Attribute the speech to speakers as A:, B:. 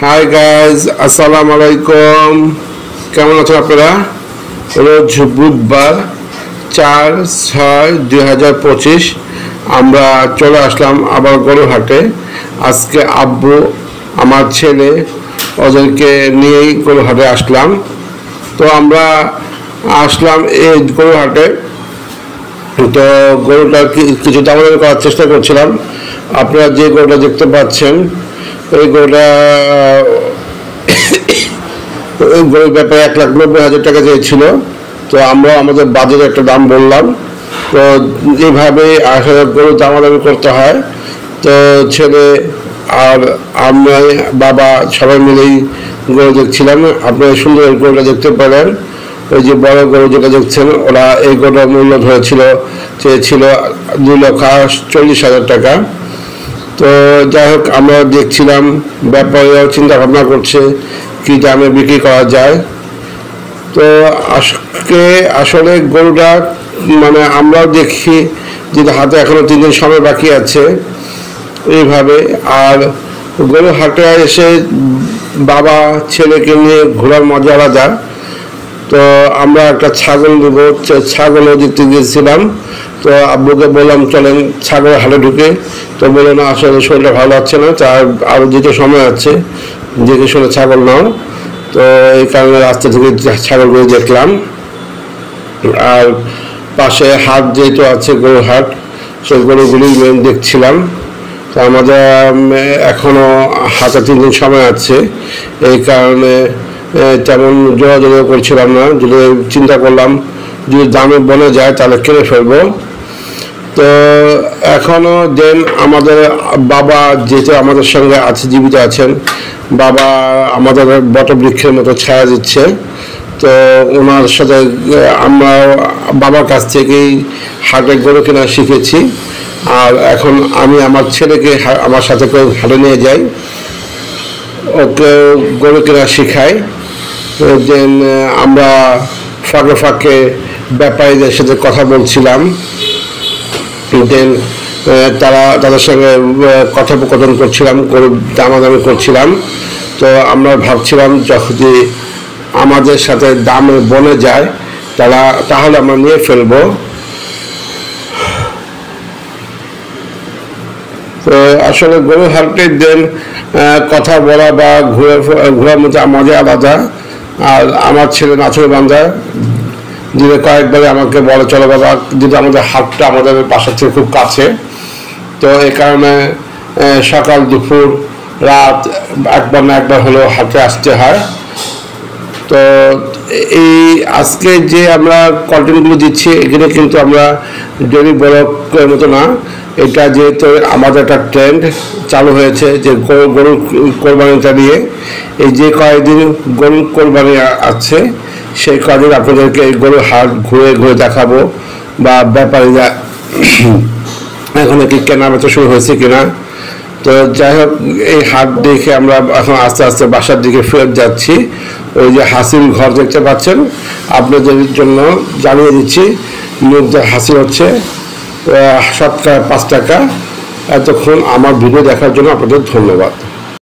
A: Hi guys, আসসালামু আলাইকুম। কেমন আছেন আপনারা? রোজ বুধবার 4/6/2025 আমরা চলে আসলাম আবার গরুহাটে। আজকে আব্বু, আমার ছেলে, ওদেরকে নিয়েই গরুহাটে আসলাম। তো আমরা আসলাম এই গরুহাটে। তো গরুটা কিছু দামাদামি করার চেষ্টা করছিলাম। আপনারা যে গরুটা দেখতে পাচ্ছেন, এই গরুটা গরুর ব্যাপারে 1,90,000 টাকা চেয়েছিল। তো আমরা আমাদের বাজারে একটা দাম বললাম। তো এইভাবে আসলে গরু দামাদামি করতে হয়। তো ছেলে আর আমরা, বাবা সবাই মিলেই গরু দেখছিলাম। আপনারা সুন্দর গরুটা দেখতে পেলেন। ওই যে বড় গরু যেটা দেখছেন, ওরা এই গরুটার মূল্য চেয়েছিল 2,40,000 টাকা। তো যাই হোক, আমরা দেখছিলাম, ব্যাপারীরাও চিন্তা ভাবনা করছে কি দামে বিক্রি করা যায়। তো আজকে আসলে গরুটা মানে আমরাও দেখি যে হাতে এখনো 3 দিন সময় বাকি আছে এইভাবে। আর গরু হাটে এসে বাবা ছেলেকে নিয়ে ঘোরার মজা আলাদা। তো আমরা একটা ছাগল দেবো, ছাগলও দেখতে গিয়েছিলাম। তো আব্বুকে বললাম চলেন ছাগল হাটে ঢুকে। তো বলে না, আসলে শরীরটা ভালো লাগছে না, তার আরও যেতে সময় আছে, দেখে শুনে ছাগল নাও। তো এই কারণে রাস্তা থেকে ছাগলগুলো দেখলাম। আর পাশে হাট যেহেতু আছে, গরু হাট, সেই গরুগুলি দেখছিলাম। তো আমাদের এখনো হাতে 3 দিন সময় আছে, এই কারণে তেমন যোগাযোগ করছিলাম না। যদি চিন্তা করলাম যদি দামে বনে যায় তাহলে কিনে ফেলবো। তো এখনো আমাদের বাবা যেহেতু আমাদের সঙ্গে আছে, জীবিত আছেন, বাবা আমাদের বটবৃক্ষের মতো ছায়া দিচ্ছে। তো ওনার সাথে আমরা বাবার কাছ থেকেই হাটে গরু কেনা শিখেছি। আর এখন আমি আমার ছেলেকে আমার সাথে করে হাটে নিয়ে যাই, ওকে গরু কেনা শিখাই। দেন আমরা ফাঁকে ফাঁকে ব্যাপারীদের সাথে কথা বলছিলাম। দেন তাদের সঙ্গে কথোপকথন করছিলাম, গরু দামাদামি করছিলাম। তো আমরা ভাবছিলাম যদি আমাদের সাথে দামে বনে যায় তাহলে আমরা নিয়ে ফেলবো। তো আসলে গরু হাটে কথা বলা বা ঘোরার মধ্যে মজা আলাদা। আর আমার ছেলে নাছোড়বান্ধা, যদি কয়েকবারে আমাকে বলে চলো বাবা, যদি আমাদের হাটটা আমাদের বাসা থেকে খুব কাছে। তো এই কারণে সকাল দুপুর রাত একবার না একবার হলেও হাটে আসতে হয়। তো এই আজকে যে আমরা কন্টেন্টগুলো দিচ্ছি, এখানে কিন্তু আমরা ডেলি ব্লগের মতো না। এটা যেহেতু আমাদের একটা ট্রেন্ড চালু হয়েছে যে গরু কোরবানিটা নিয়ে, এই যে কয়েকদিন গরু কোরবানি আছে সেই কয়েকদিন আপনাদেরকে এই গরুর হাট ঘুরে ঘুরে দেখাবো, বা ব্যাপারীরা এখন কি কেনা বেচা শুরু হয়েছে কিনা। তো যাই হোক, এই হাট দেখে আমরা এখন আস্তে আস্তে বাসার দিকে ফেরত যাচ্ছি। ওই যে হাসির ঘর দেখতে পাচ্ছেন, আপনাদের জন্য জানিয়ে দিচ্ছি, মুখে হাসি হচ্ছে, শতকরা 5 টাকা। এতক্ষণ আমার ভিডিও দেখার জন্য আপনাদের ধন্যবাদ।